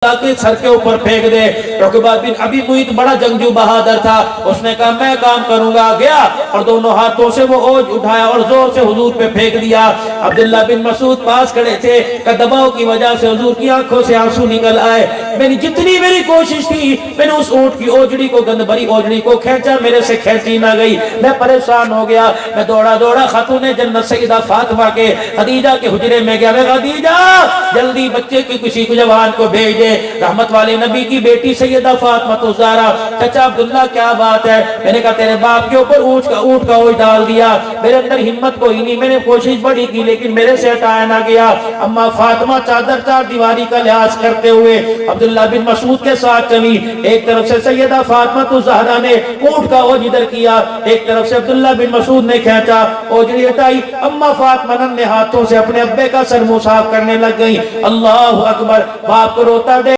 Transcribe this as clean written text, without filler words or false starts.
کے سر کے اوپر پھینک دے۔ عقبہ بن ابی معیط بڑا جنگجو بہادر تھا، اس نے کہا میں کام کروں گا، گیا اور دونوں ہاتھوں سے وہ اوج اٹھایا اور زور سے حضور پہ پھینک دیا۔ عبداللہ بن مسعود پاس کھڑے تھے کہ دباؤ کی وجہ سے حضور کی آنکھوں سے آنسو نکل آئے۔ جتنی میری کوشش تھی میں نے اس اونٹ کی اوجڑی کو، گند بھری اوجڑی کو کھینچا، میرے سے کھینچی نہ گئی، میں پریشان ہو گیا۔ میں دوڑا دوڑا خاتون جنت سیدہ فاطمہ کے خدیجہ کے حجرے میں گیا، میں خدیجہ جلدی بچے کی کسی کو جوان کو بھیج دے، رحمت والے نبی کی بیٹی سیدہ فاطمہ الزہرا۔ چچا عبداللہ کیا بات ہے؟ میں نے کہا تیرے باپ کے اوپر اونٹ کا اوج ڈال دیا، میرے اندر ہمت کوئی نہیں، میں نے کوشش بڑی کی لیکن میرے سے ہٹایا نہ گیا۔ اما فاطمہ چادر چار دیواری کا لحاظ کرتے ہوئے عبداللہ بن مسعود کے ساتھ چلی، ایک طرف سے سیدہ فاطمہ الزہرا نے اونٹ کا اوج ادھر کیا، ایک طرف سے عبداللہ بن مسعود نے کھینچا، اوجڑی ہٹائی۔ اما فاطمہ نے ہاتھوں سے اپنے ابے کا سر منہ صاف کرنے لگ گئی۔ اللہ اکبر، باپ کو روتا